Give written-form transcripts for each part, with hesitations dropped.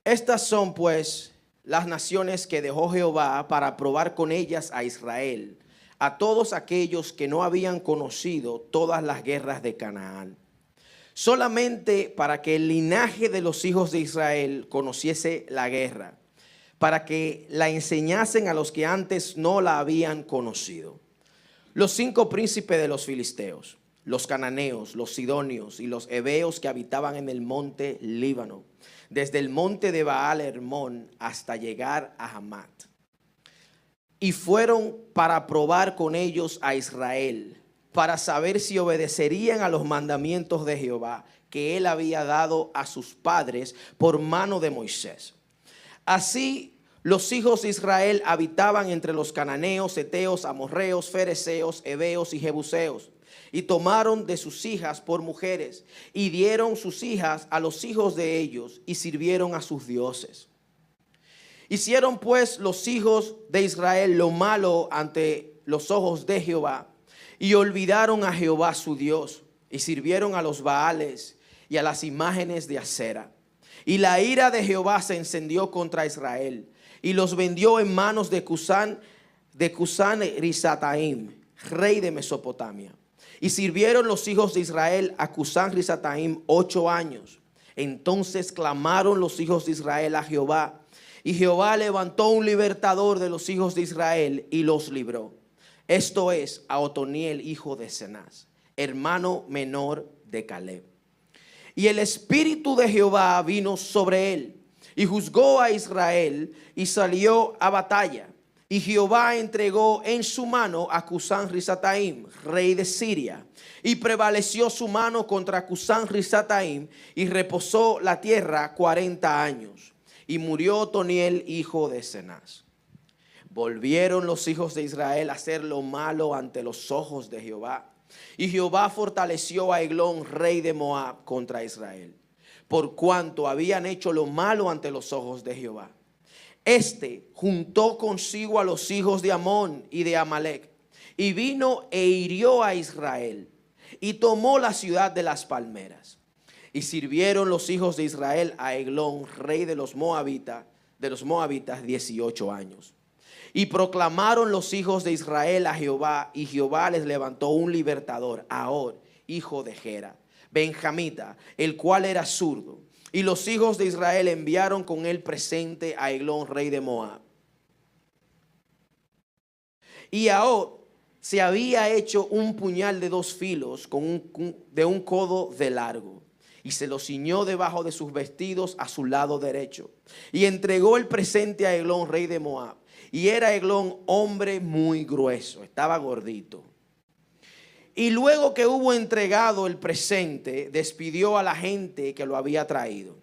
Estas son pues las naciones que dejó Jehová para probar con ellas a Israel, a todos aquellos que no habían conocido todas las guerras de Canaán, solamente para que el linaje de los hijos de Israel conociese la guerra, para que la enseñasen a los que antes no la habían conocido. Los 5 príncipes de los filisteos, los cananeos, los sidonios y los heveos que habitaban en el monte Líbano, desde el monte de Baal Hermón hasta llegar a Hamat. Y fueron para probar con ellos a Israel, para saber si obedecerían a los mandamientos de Jehová que él había dado a sus padres por mano de Moisés. Así los hijos de Israel habitaban entre los cananeos, heteos, amorreos, fereceos, heveos y jebuseos, y tomaron de sus hijas por mujeres, y dieron sus hijas a los hijos de ellos, y sirvieron a sus dioses. Hicieron pues los hijos de Israel lo malo ante los ojos de Jehová, y olvidaron a Jehová su Dios, y sirvieron a los Baales y a las imágenes de acera. Y la ira de Jehová se encendió contra Israel, y los vendió en manos de Cusán Risataim, rey de Mesopotamia. Y sirvieron los hijos de Israel a Cusán Risataim 8 años. Entonces clamaron los hijos de Israel a Jehová, y Jehová levantó un libertador de los hijos de Israel y los libró. Esto es a Otoniel, hijo de Cenaz, hermano menor de Caleb. Y el espíritu de Jehová vino sobre él, y juzgó a Israel, y salió a batalla. Y Jehová entregó en su mano a Cusán Risataim, rey de Siria, y prevaleció su mano contra Cusán Risataim, y reposó la tierra 40 años. Y murió Otoniel, hijo de Cenaz. Volvieron los hijos de Israel a hacer lo malo ante los ojos de Jehová. Y Jehová fortaleció a Eglón, rey de Moab, contra Israel, por cuanto habían hecho lo malo ante los ojos de Jehová. Este juntó consigo a los hijos de Amón y de Amalec, y vino e hirió a Israel, y tomó la ciudad de las palmeras. Y sirvieron los hijos de Israel a Eglón, rey de los moabitas 18 años. Y proclamaron los hijos de Israel a Jehová, y Jehová les levantó un libertador, Ahor, hijo de Gera, benjamita, el cual era zurdo. Y los hijos de Israel enviaron con él presente a Eglón, rey de Moab. Y Ahor se había hecho un puñal de 2 filos de un codo de largo, y se lo ciñó debajo de sus vestidos a su lado derecho, y entregó el presente a Eglón, rey de Moab. Y era Eglón hombre muy grueso, estaba gordito. Y luego que hubo entregado el presente, despidió a la gente que lo había traído.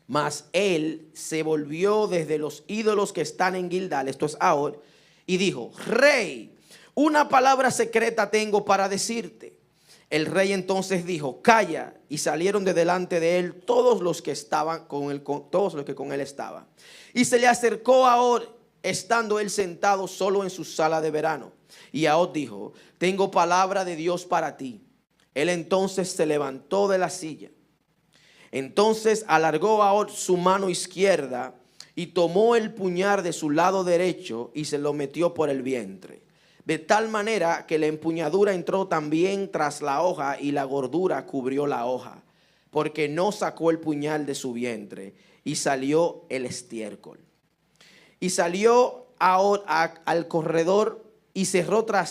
Mas él se volvió desde los ídolos que están en Gilgal, esto es Ahor, y dijo: Rey, una palabra secreta tengo para decirte. El rey entonces dijo: Calla. Y salieron de delante de él todos los que estaban con él, todos los que con él estaban. Y se le acercó a Ahor, estando él sentado solo en su sala de verano. Y Ahor dijo: Tengo palabra de Dios para ti. Él entonces se levantó de la silla. Entonces alargó Ahor su mano izquierda y tomó el puñal de su lado derecho y se lo metió por el vientre, de tal manera que la empuñadura entró también tras la hoja, y la gordura cubrió la hoja, porque no sacó el puñal de su vientre, y salió el estiércol. Y salió Ahor al corredor, y cerró tras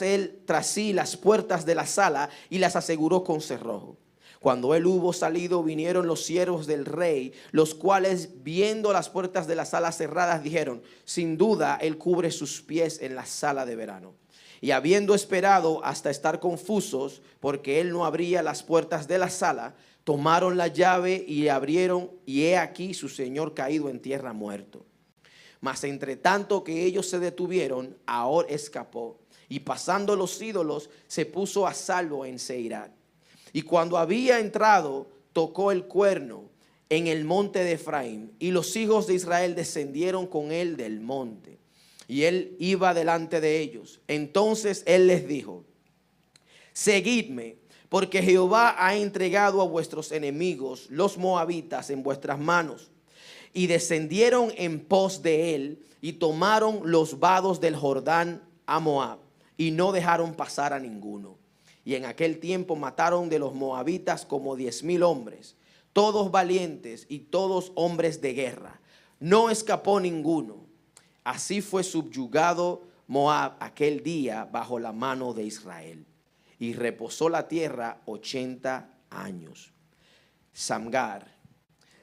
sí las puertas de la sala, y las aseguró con cerrojo. Cuando él hubo salido, vinieron los siervos del rey, los cuales, viendo las puertas de la sala cerradas, dijeron: Sin duda él cubre sus pies en la sala de verano. Y habiendo esperado hasta estar confusos, porque él no abría las puertas de la sala, tomaron la llave y abrieron, y he aquí su señor caído en tierra muerto. Mas entre tanto que ellos se detuvieron, Ahor escapó, y pasando los ídolos se puso a salvo en Seirat. Y cuando había entrado, tocó el cuerno en el monte de Efraín, y los hijos de Israel descendieron con él del monte, y él iba delante de ellos. Entonces él les dijo: Seguidme, porque Jehová ha entregado a vuestros enemigos, los moabitas, en vuestras manos. y descendieron en pos de él y tomaron los vados del Jordán a Moab y no dejaron pasar a ninguno. Y en aquel tiempo mataron de los moabitas como 10,000 hombres, todos valientes y todos hombres de guerra. No escapó ninguno. Así fue subyugado Moab aquel día bajo la mano de Israel. Y reposó la tierra 80 años. Samgar.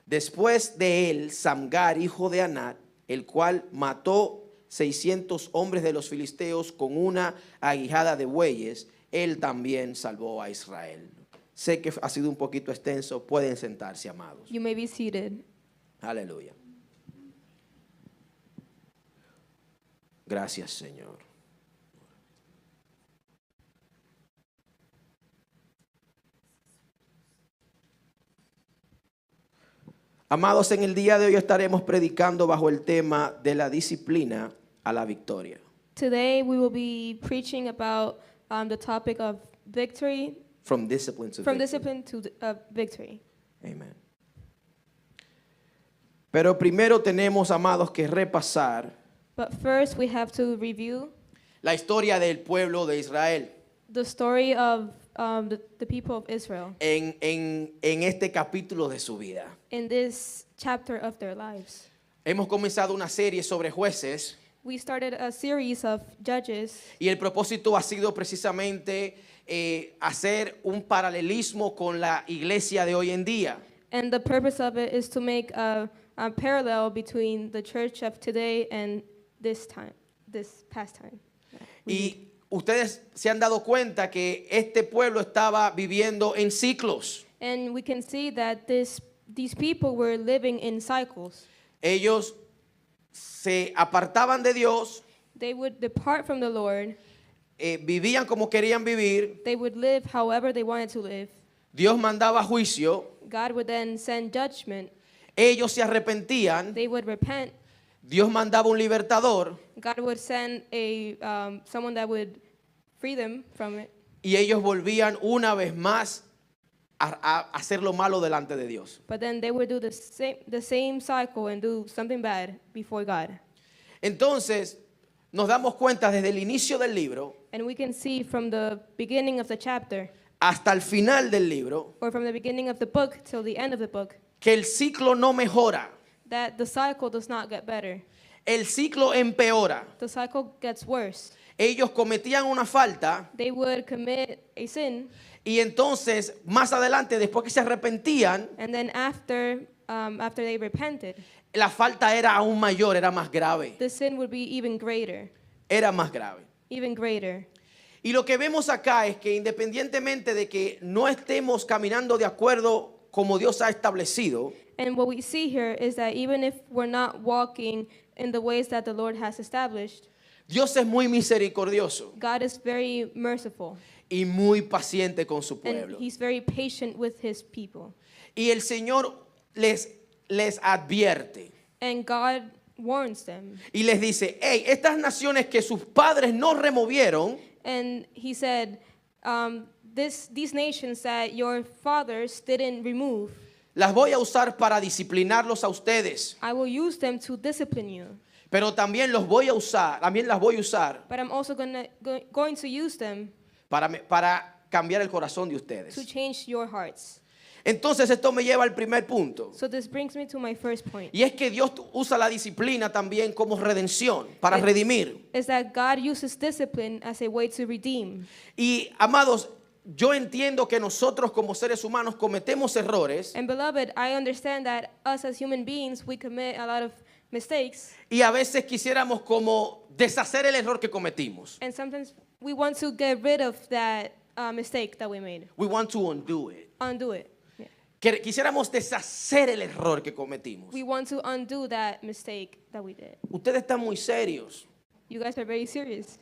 Después de él, Samgar, hijo de Anat, el cual mató 600 hombres de los filisteos con una aguijada de bueyes, él también salvó a Israel. Sé que ha sido un poquito extenso. Pueden sentarse, amados. You may be seated. Aleluya. Gracias, Señor. Amados, en el día de hoy estaremos predicando bajo el tema de la disciplina a la victoria. Today we will be preaching about the topic of victory, From discipline to from victory. discipline to victory. Amen. Pero primero tenemos, amados, que repasar But first we have to review la historia del pueblo de Israel the story of the people of Israel en este capítulo de su vida. in this chapter of their lives. Hemos comenzado una serie sobre jueces We started a series of judges, y el propósito ha sido precisamente hacer un paralelismo con la iglesia de hoy en día. and the purpose of it is to make a parallel between the church of today and this past time. Y ustedes se han dado cuenta que este pueblo estaba viviendo en ciclos. And we can see that these people were living in cycles. Ellos se apartaban de Dios, They would depart from the Lord. vivían como querían vivir. They would live however they wanted to live. Dios mandaba juicio. God would then send judgment. Ellos se arrepentían. They would repent. Dios mandaba un libertador God would send someone that would free them from it. y ellos volvían una vez más a hacer lo malo delante de Dios. But then they would do the same cycle and do something bad before God. Entonces, nos damos cuenta desde el inicio del libro And we can see from the beginning of the chapter hasta el final del libro or from the beginning of the book till the end of the book que el ciclo no mejora, that the cycle does not get better. el ciclo empeora. The cycle gets worse. Ellos cometían una falta They would commit a sin, y entonces más adelante, después que se arrepentían, and then after they repented, la falta era aún mayor, era más grave, the sin would be even greater, era más grave. even greater. Y lo que vemos acá es que independientemente de que no estemos caminando de acuerdo como Dios ha establecido, And what we see here is that even if we're not walking in the ways that the Lord has established, Dios es muy misericordioso God is very merciful, y muy paciente con su and pueblo. He's very patient with His people. Y el Señor les advierte And God warns them. y les dice, hey, estas naciones que sus padres no removieron, And He said, these nations that your fathers didn't remove, las voy a usar para disciplinarlos a ustedes, I will use them to discipline you. pero también las voy a usar But I'm also going to use them para cambiar el corazón de to ustedes. change your hearts. Entonces esto me lleva al primer punto. So this brings me to my first point. Y es que Dios usa la disciplina también como redención, para redimir. Is that God uses discipline as a way to redeem. Y amados, yo entiendo que nosotros como seres humanos cometemos errores And beloved, I understand that us as human beings, we commit a lot of mistakes. y a veces quisiéramos como deshacer el error que cometimos. And sometimes we want to get rid of that mistake that we made. We want to undo it. Undo it. Yeah. Quisiéramos deshacer el error que cometimos. We want to undo that mistake that we did. Ustedes están muy serios. You guys are very serious.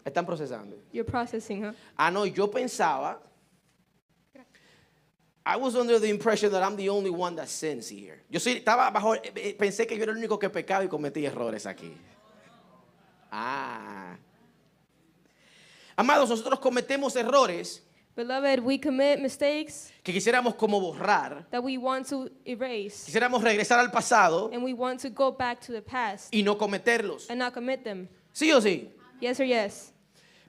Están procesando. You're processing, huh? Ah, no, yo pensaba. I was under the impression that I'm the only one that sins here. Pensé que yo era el único que pecaba y cometí errores aquí. Amados, nosotros cometemos errores Beloved, we commit mistakes que quisiéramos como borrar, that we want to erase, quisiéramos regresar al pasado and we want to go back to the past y no cometerlos. and not commit them. ¿Sí o sí? Yes or yes?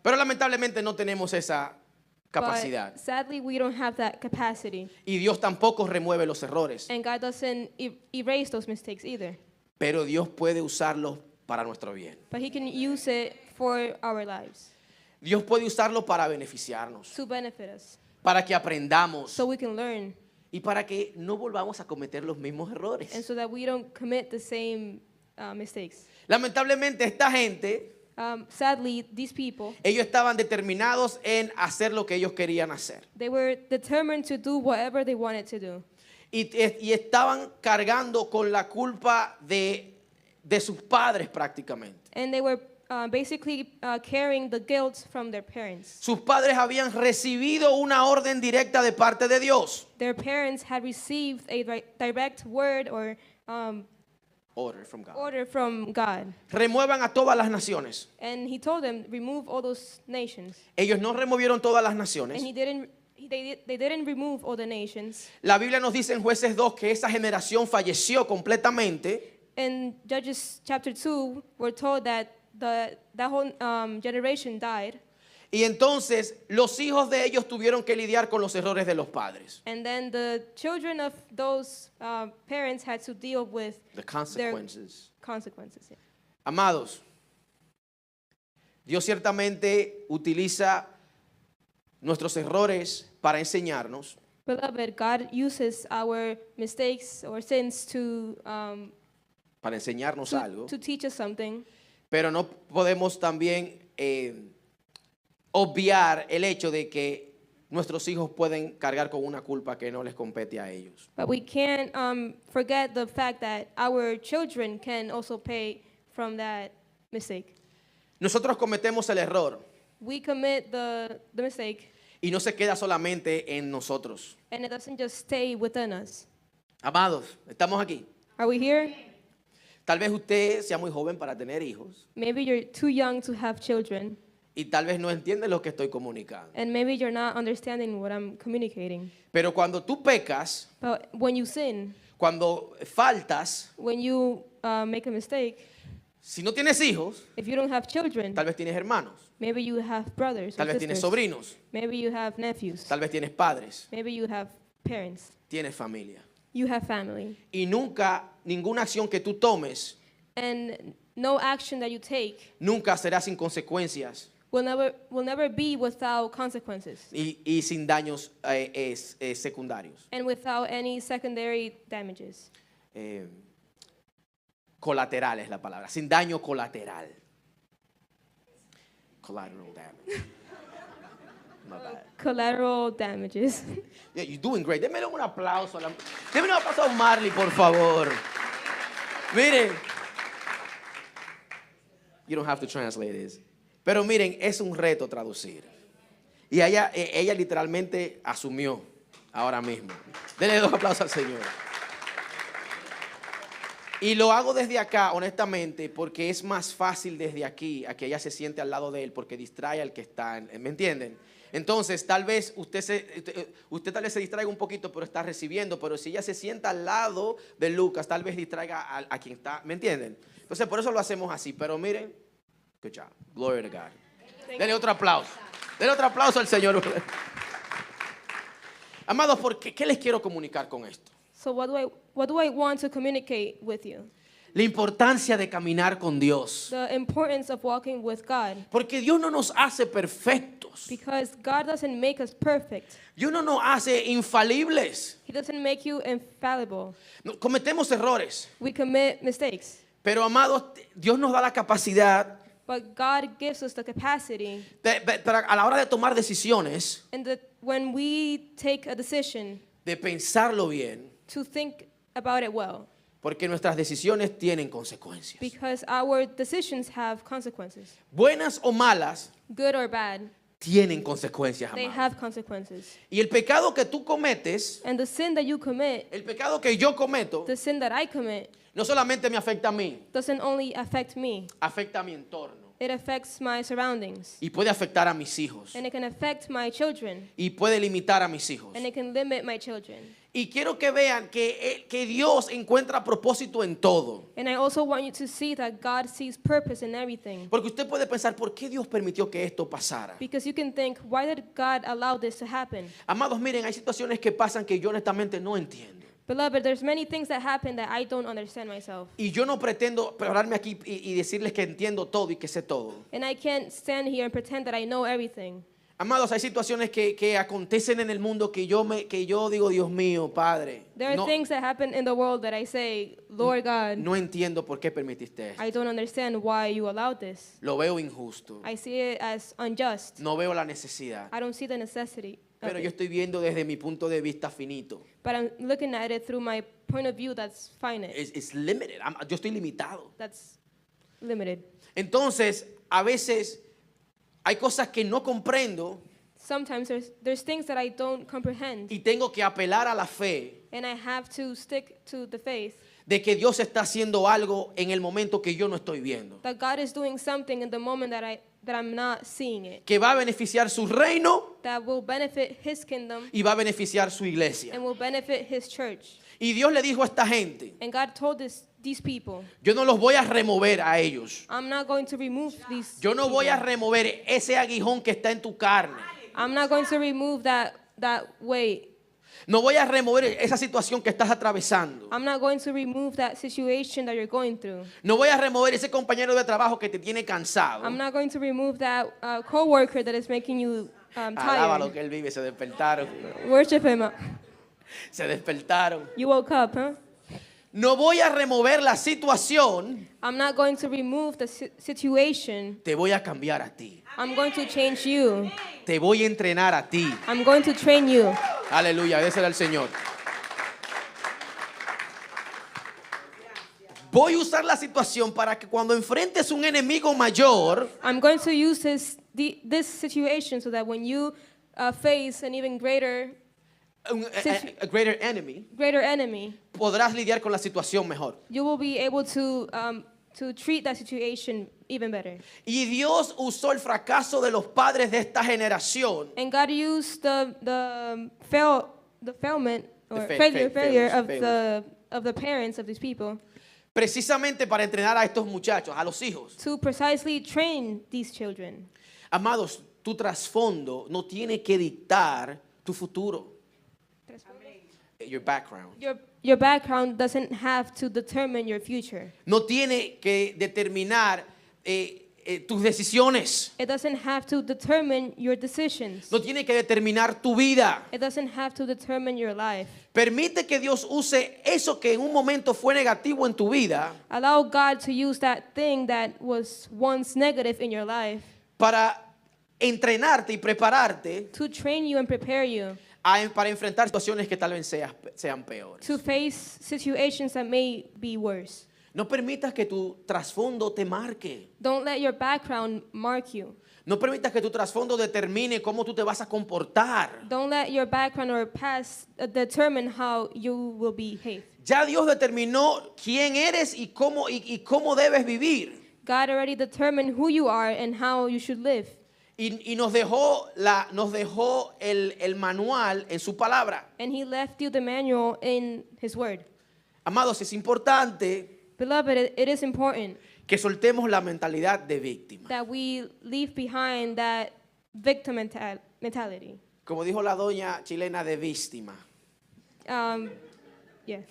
Pero lamentablemente no tenemos esa capacidad. But sadly, we don't have that capacity. Y Dios tampoco remueve los errores. And God doesn't erase those mistakes either. Pero Dios puede usarlos para nuestro bien. But He can use it for our lives Dios puede usarlo para beneficiarnos, to benefit us para que aprendamos so we can learn y para que no volvamos a cometer los mismos and errores. so that we don't commit the same mistakes. Lamentablemente esta gente, Sadly, these people, ellos estaban determinados en hacer lo que ellos querían hacer. they were determined to do whatever they wanted to do. Y estaban cargando con la culpa de sus padres prácticamente. And they were basically carrying the guilt from their parents. Sus padres habían recibido una orden directa de parte de Dios. Their parents had received a direct word or Order from God. order from God. Remuevan a todas las naciones. And He told them, remove all those nations. Ellos no removieron todas las And naciones. they didn't remove all the nations. La Biblia nos dice en Jueces 2 que esa generación falleció completamente. In Judges chapter 2, we're told that that whole generation died. Y entonces los hijos de ellos tuvieron que lidiar con los errores de los padres. And then the children of those parents had to deal with The consequences. consequences. Yeah. Amados, Dios ciertamente utiliza nuestros errores para enseñarnos. Beloved, God uses our mistakes or sins Para enseñarnos algo. to teach us something. Pero no podemos también obviar el hecho de que nuestros hijos pueden cargar con una culpa que no les compete a ellos. But we can't forget the fact that our children can also pay from that mistake. Nosotros cometemos el error We commit the mistake, y no se queda solamente en nosotros. and it doesn't just stay within us. Amados, estamos aquí. Are we here? Tal vez usted sea muy joven para tener hijos Maybe you're too young to have children, y tal vez no entiende lo que estoy comunicando. and maybe you're not understanding what I'm communicating. Pero cuando tú pecas, But when you sin, cuando faltas, when you make a mistake, si no tienes hijos, if you don't have children, tal vez tienes hermanos, maybe you have brothers tal or vez tienes sisters. sobrinos, Maybe you have nephews. tal vez tienes padres, Maybe you have parents. tienes familia. You have family. Y nunca, ninguna acción que tú tomes, And no action that you take nunca será sin consecuencias will never be without consequences y sin daños secundarios, and without any secondary damages. colateral es la palabra, sin daño colateral. Collateral damage. My bad. Collateral damages. Yeah, you're doing great. Démele un aplauso. Démele un aplauso a Marley, por favor. Miren. You don't have to translate this. Pero miren, es un reto traducir. Y ella literalmente asumió ahora mismo. Denle 2 aplausos al Señor. Y lo hago desde acá, honestamente, porque es más fácil desde aquí a que ella se siente al lado de él, porque distrae al que está. ¿Me entienden? Entonces, tal vez usted tal vez se distraiga un poquito, pero está recibiendo. Pero si ella se sienta al lado de Lucas, tal vez distraiga a quien está. ¿Me entienden? Entonces, por eso lo hacemos así. Pero miren, good job. Glory to God. Denle otro aplauso. Denle otro aplauso al Señor. Amados, ¿qué les quiero comunicar con esto? So what do I want to communicate with you? La importancia de caminar con Dios. The importance of walking with God. Porque Dios no nos hace perfectos. Because God doesn't make us perfect. Dios no nos hace infalibles. He doesn't make you infallible. Cometemos errores. We commit mistakes. Pero amados, Dios nos da la capacidad But God gives us the capacity. A la hora de tomar decisiones, And when we take a decision, de pensarlo bien, to think about it well. porque nuestras decisiones tienen consecuencias. Because our decisions have consequences. Buenas o malas, Good or bad, tienen consecuencias, they amados. have consequences. Y el pecado que tú cometes, And the sin that you commit, el pecado que yo cometo, the sin that I commit, no solamente me afecta a mí, doesn't only affect me, afecta a mi entorno. It affects my surroundings. y puede afectar a mis hijos And it can affect my children. y puede limitar a mis hijos. And it can limit my children. Y quiero que vean que Dios encuentra propósito en todo. And I also want you to see that God sees purpose in everything. Porque usted puede pensar, ¿por qué Dios permitió que esto pasara? Because you can think, why did God allow this to happen? Amados, miren, hay situaciones que pasan que yo honestamente no entiendo. Beloved, there's many things that happen that I don't understand myself. Y yo no pretendo pararme aquí y decirles que entiendo todo y que sé todo. And I can't stand here and pretend that I know everything. Amados, hay situaciones que acontecen en el mundo que yo digo, Dios mío, Padre, There are no, things that happen in the world that I say, Lord God, no entiendo por qué permitiste esto. I don't understand why you allowed this. Lo veo injusto. I see it as unjust. No veo la necesidad. I don't see the necessity of Pero yo it. estoy viendo desde mi punto de vista finito. But I'm looking at it through my point of view that's finite, It's limited. Yo estoy limitado. that's limited. Entonces, a veces hay cosas que no comprendo Sometimes there's things that I don't comprehend, y tengo que apelar a la fe and I have to stick to the faith de que Dios está haciendo algo en el momento que yo no estoy viendo. that God is doing something in the moment that I'm not seeing it, Que va a beneficiar su reino that will benefit His kingdom y va a beneficiar su iglesia. and will benefit His church. Y Dios le dijo a esta gente, And God told these people, yo no los voy a remover a ellos. I'm not going to remove these Yo no voy a people. remover ese aguijón que está en tu carne. I'm not going to remove that weight. No voy a remover esa situación que estás atravesando. I'm not going to remove that situation that you're going through. No voy a remover ese compañero de trabajo que te tiene cansado. I'm not going to remove that coworker that is making you Alaba lo tired. que él vive, se despertaron. Worship Him. Se despertaron. You woke up, huh? No voy a remover la situación, I'm not going to remove the situation. te voy a cambiar a ti. I'm going to change you. Te voy a entrenar a ti. I'm going to train you. Aleluya, déselo al Señor. Voy a usar la situación para que cuando enfrentes un enemigo mayor, I'm going to use this situation so that when you face an even greater a greater enemy, enemy, podrás lidiar con la situación mejor. you will be able to treat that situation even better. Y Dios usó el fracaso de los padres de esta generación And God used the failure failures. of the parents of these people precisamente para entrenar a estos muchachos, a los hijos. to precisely train these children. Amados, tu trasfondo no tiene que dictar tu futuro. Your background. Your background doesn't have to determine your future. No tiene que determinar tus decisiones. It doesn't have to determine your decisions. No tiene que determinar tu vida. It doesn't have to determine your life. Permite que Dios use eso que en un momento fue negativo en tu vida Allow God to use that thing that was once negative in your life para entrenarte y prepararte to train you and prepare you para enfrentar situaciones que tal vez sean peores. to face situations that may be worse. No permitas que tu trasfondo te marque. Don't let your background mark you. No permitas que tu trasfondo determine cómo tú te vas a comportar. Don't let your background or past determine how you will behave. Ya Dios determinó quién eres y cómo debes vivir. God already determined who you are and how you should live. Y nos dejó el manual en su palabra. And He left you the manual in His word. Amados, es importante Beloved, it is important que soltemos la mentalidad de víctima. that we leave behind that victim mentality. Como dijo la doña chilena, de víctima. Yeah.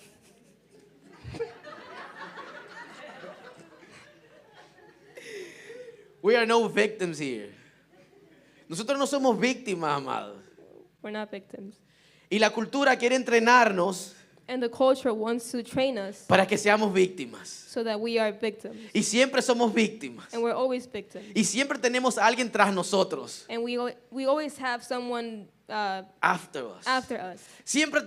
We are no victims here. Nosotros no somos víctimas, amados. We're not victims. Y la cultura quiere entrenarnos And the culture wants to train us para que seamos víctimas. so that we are victims. Y siempre somos víctimas. And we're always victims. Y siempre tenemos a alguien tras nosotros. And we always have someone after us. after us. Siempre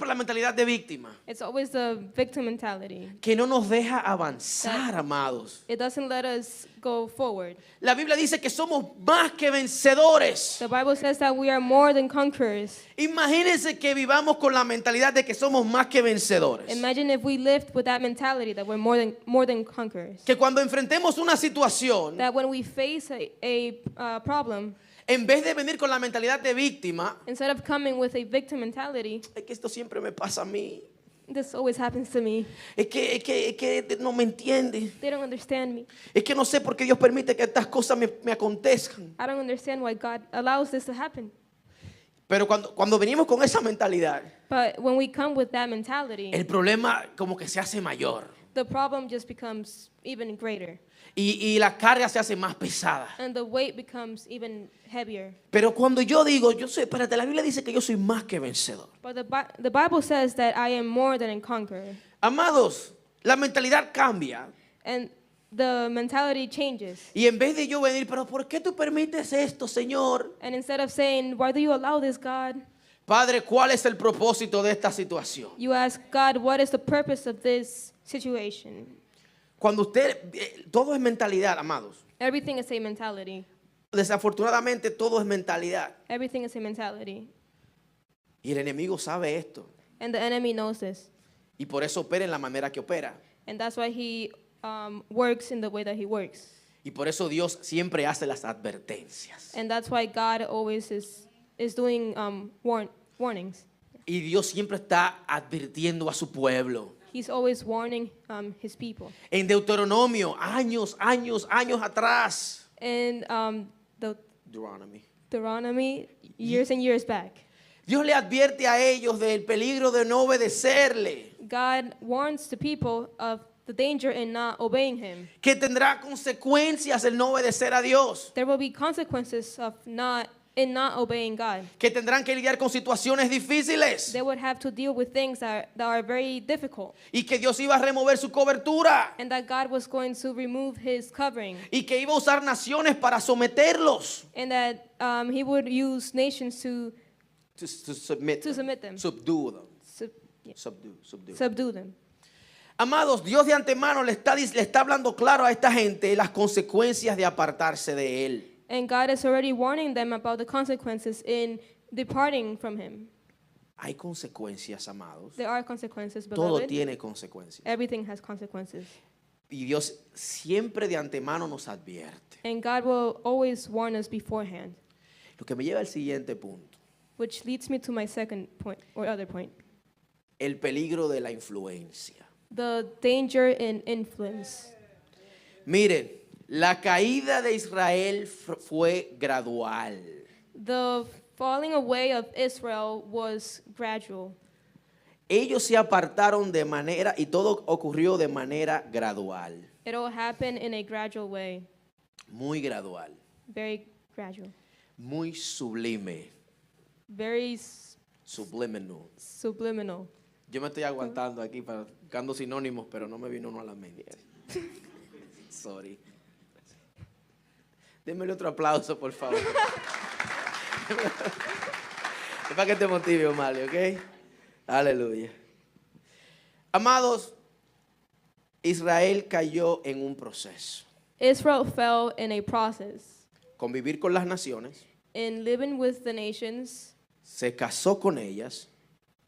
la mentalidad de víctima It's always the victim mentality. que no nos deja avanzar, amados. It doesn't let us go forward. La Biblia dice que somos más que vencedores. The Bible says that we are more than conquerors. Imagínense que vivamos con la mentalidad de que somos más que vencedores. Imagine if we lived with that mentality that we're more than conquerors. Que cuando enfrentemos una situación, That when we face a problem, en vez de venir con la mentalidad de víctima, instead of coming with a victim mentality, es que esto siempre me pasa a mí. this always happens to me. Es que no me entiende. They don't understand me. Es que no sé por qué Dios permite que estas cosas me acontezcan. I don't understand why God allows this to happen. Pero cuando venimos con esa mentalidad, But when we come with that mentality, el problema como que se hace mayor. the problem just becomes even greater. Y la carga se hace más pesada. And the weight becomes even heavier. Pero cuando yo digo, espérate, la Biblia dice que yo soy más que vencedor. But the Bible says that I am more than a conqueror. Amados, la mentalidad cambia. And the mentality changes. Y en vez de yo venir, pero ¿por qué tú permites esto, Señor? And instead of saying, why do you allow this, God? Padre, ¿cuál es el propósito de esta situación? You ask God, what is the purpose of this situation? Cuando todo es mentalidad, amados. Everything is a mentality. Desafortunadamente todo es mentalidad. Everything is a mentality. Y el enemigo sabe esto. And the enemy knows this. Y por eso opera en la manera que opera. And that's why he works in the way that he works. Y por eso Dios siempre hace las advertencias. And that's why God always is doing warnings. Y Dios siempre está advirtiendo a su pueblo. He's always warning his people. En Deuteronomio, años atrás. And the Deuteronomy. years and years back, Dios le advierte a ellos del peligro de no obedecerle. God warns the people of the danger in not obeying him. Que tendrá consecuencias el no obedecer a Dios. There will be consequences of not obeying God. Que tendrán que lidiar con situaciones difíciles. They would have to deal with things that are very difficult. Y que Dios iba a remover su cobertura. And that God was going to remove his covering. Y que iba a usar naciones para someterlos. And that he would use nations to submit them. Subdue them. Yeah. Subdue. Subdue them. Amados, Dios de antemano le está hablando claro a esta gente las consecuencias de apartarse de Él. And God is already warning them about the consequences in departing from him. Hay consecuencias, amados. There are consequences, Todo beloved. tiene consecuencias. Everything has consequences. Y Dios siempre de antemano nos advierte. And God will always warn us beforehand. Lo que me lleva al siguiente punto. Which leads me to my second point, or other point. El peligro de la influencia. The danger in influence. Miren, la caída de Israel fue gradual. The falling away of Israel was gradual. Ellos se apartaron de manera, y todo ocurrió de manera gradual. It all happened in a gradual way. Muy gradual. Very gradual. Muy sublime. Very Subliminal. subliminal. Yo me estoy aguantando aquí buscando sinónimos, pero no me vino uno a la mente. Sorry. Démele otro aplauso, por favor. Es para que te motive, Omar, ¿ok? Aleluya. Amados, Israel cayó en un proceso. Israel fell in a process. Convivir con las naciones, In living with the nations, se casó con ellas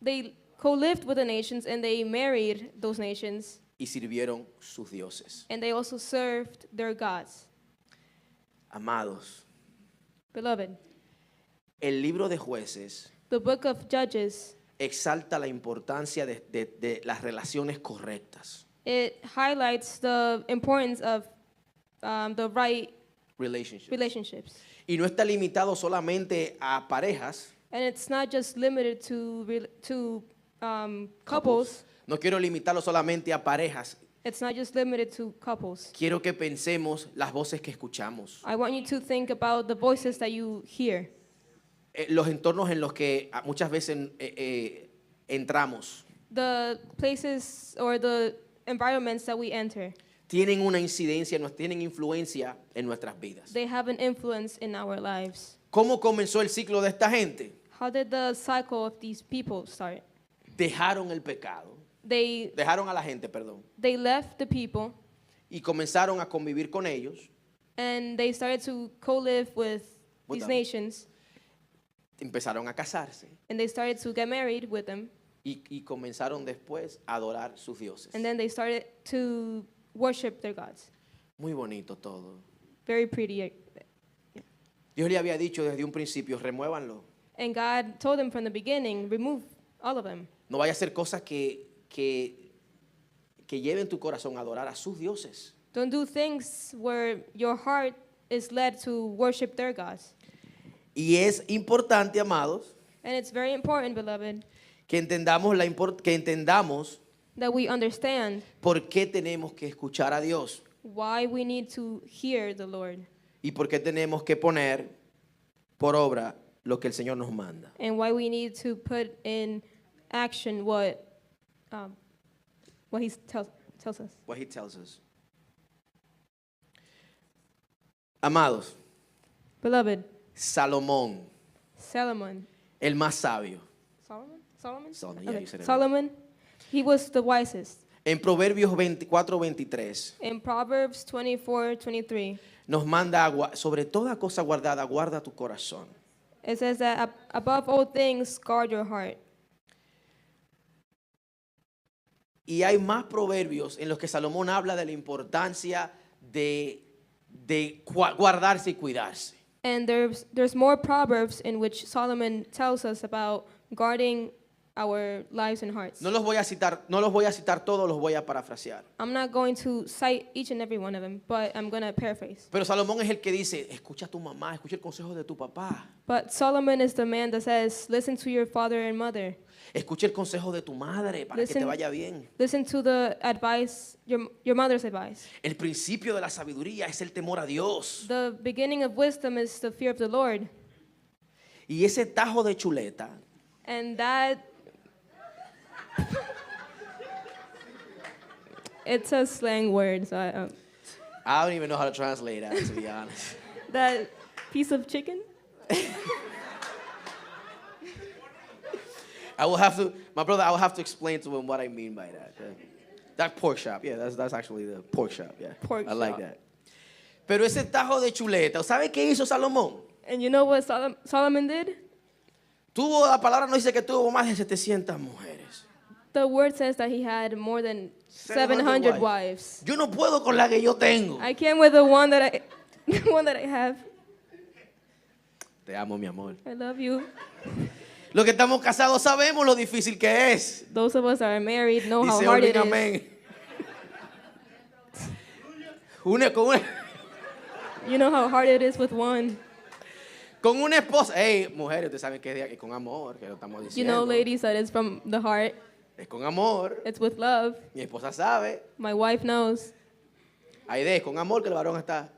they co-lived with the nations and they married those nations y sirvieron sus dioses. and they also served their gods. Amados, Beloved, el libro de Jueces the book of Judges, exalta la importancia de las relaciones correctas. it highlights the importance of the right relationships. Y no está limitado solamente a parejas. And it's not just limited to couples. No quiero limitarlo solamente a parejas. It's not just limited to couples. Quiero que pensemos las voces que escuchamos. I want you to think about the voices that you hear. Los entornos en los que muchas veces entramos. The places or the environments that we enter. Tienen una incidencia, tienen influencia en nuestras vidas. They have an influence in our lives. ¿Cómo comenzó el ciclo de esta gente? How did the cycle of these people start? Dejaron el pecado. They Dejaron a la gente, perdón. they left the people Y comenzaron a convivir con ellos. and they started to co-live with With these them. nations, Empezaron a casarse. and they started to get married with them, Y comenzaron después a adorar sus dioses. and then they started to worship their gods. Muy bonito todo. Very pretty. Dios le había dicho desde un principio, remuévanlo. And God told them from the beginning, remove all of them. No vaya a ser cosas que lleven tu corazón a adorar a sus dioses. Don't do things where your heart is led to worship their gods. Y es importante, amados, And it's very important, beloved, que entendamos that we understand por qué tenemos que escuchar a Dios why we need to hear the Lord y por qué tenemos que poner por obra lo que el Señor nos manda. and why we need to put in action what He tells us. What he tells us. Amados, Beloved, Salomón, Solomon. el más sabio. Solomon? Solomon, yeah, Okay. you said it right. Solomon, he was the wisest. En Proverbios 24:23 In Proverbs 24:23, nos manda sobre toda cosa guardada, guarda tu corazón. it says that above all things, guard your heart. Y hay más proverbios en los que Salomón habla de la importancia de guardarse y cuidarse. And there's more Proverbs in which Solomon tells us about guarding our lives and hearts. No los voy a citar todos, los voy a parafrasear. I'm not going to cite each and every one of them, but I'm going to paraphrase. Pero Salomón es el que dice, escucha a tu mamá, escucha el consejo de tu papá, But Solomon is the man that says, listen to your father and mother. escucha el consejo de tu madre para que te Listen- vaya bien. Listen to the advice, your mother's advice. El principio de la sabiduría es el temor a Dios. The beginning of wisdom is the fear of the Lord. Y ese tajo de chuleta And that, it's a slang word, so I don't even know how to translate that, to be honest. that piece of chicken? I will have to explain to him what I mean by that. That pork chop, yeah, that's actually the pork chop, yeah. Pork I like chop. that. Pero ese tajo de chuleta, ¿sabe qué hizo Salomón? And you know what Solomon did? La palabra no dice que tuvo más de 700 mujeres. The word says that he had more than 700 700 wives. Yo no puedo con la que yo tengo. I can't with the one that I have. Te amo, mi amor. I love you. Los que estamos casados sabemos lo difícil que es. Those of us that are married know how Dice hard Olvin, it is. amén. Con You know how hard it is with one. una esposa. Hey, mujeres, ustedes saben que es con amor, que lo estamos diciendo. You know, ladies, that it's from the heart. Es con amor. It's with love. Mi esposa sabe. My wife knows. Aide, es con amor que el varón está.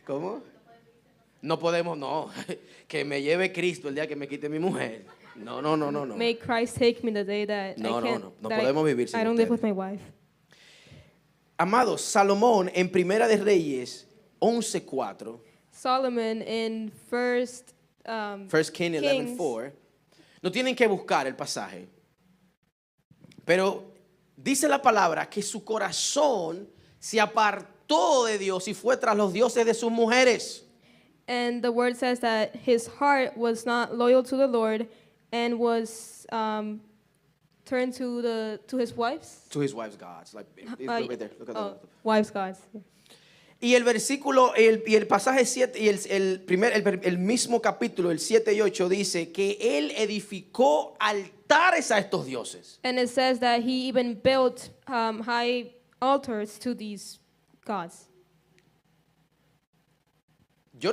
¿Cómo? No podemos, no. Que me lleve Cristo el día que me quite mi mujer. No. May Christ take me the day that No, I no, can't. no. No that podemos vivir sin I don't live ustedes. with my wife. Amados, Salomón en Primera de Reyes 11:4, Solomon in First King Kings. 11:4, no tienen que buscar el pasaje, pero dice la palabra que su corazón se apartó de Dios y fue tras los dioses de sus mujeres. And the word says that his heart was not loyal to the Lord and was turned to his wives. To his wife's gods. Like, look right there. Look at Oh, the- wives' gods. Y el versículo, y el pasaje 7, y el mismo capítulo, el 7 y 8, dice que él edificó altares a estos dioses. And it says that he even built high altars to these gods. Yo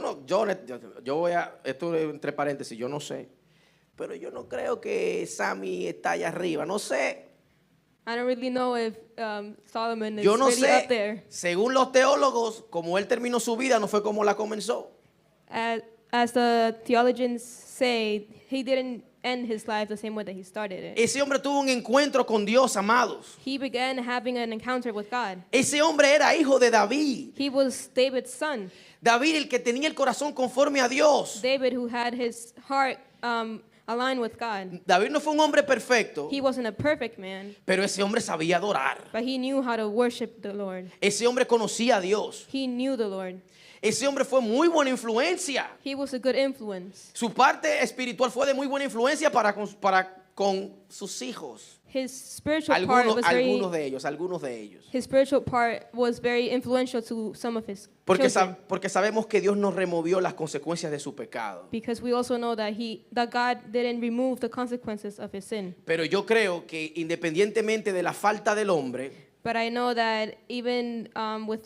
voy a, esto es entre paréntesis, yo no sé, pero yo no creo que Sammy está allá arriba, no sé. I don't really know if Solomon is Yo no really up there. sé, según los teólogos, como él terminó su vida, no fue como la comenzó. As the theologians say, he didn't end his life the same way that he started it. Ese hombre tuvo un encuentro con Dios, amados. He began having an encounter with God. Ese hombre era hijo de David. He was David's son. David, el que tenía el corazón conforme a Dios. David, who had his heart aligned with God. David no fue un hombre perfecto, He wasn't a perfect man, pero ese hombre sabía adorar. but he knew how to worship the Lord. Ese hombre conocía a Dios. He knew the Lord. Ese hombre fue muy buena influencia. He was a good influence. Su parte espiritual fue de muy buena influencia para con sus hijos. His spiritual part was Algunos de ellos. his spiritual part was very influential to some of his Porque children. porque sabemos que Dios nos removió las consecuencias de su pecado. Because we also know that God didn't remove the consequences of his sin. Pero yo creo que independientemente de la falta del hombre, But I know that even with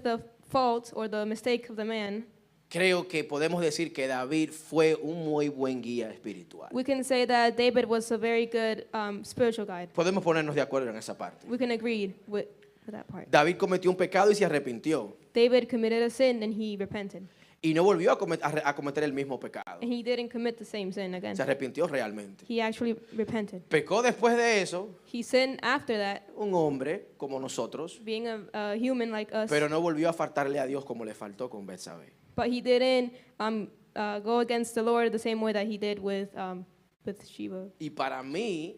the fault or the mistake of the man, creo que podemos decir que David fue un muy buen guía espiritual. we can say that David was a very good spiritual guide. Podemos ponernos de acuerdo en esa parte. We can agree with that part. David cometió un pecado y se arrepintió. David committed a sin and he repented. Y no volvió a cometer el mismo pecado. And he didn't commit the same sin again. Se arrepintió realmente. He actually repented. Pecó después de eso, He sinned after that, un hombre como nosotros, being a human like us, pero no volvió a faltarle a Dios como le faltó con Betsabé. but he didn't go against the Lord the same way that he did with Sheba. Y para mí,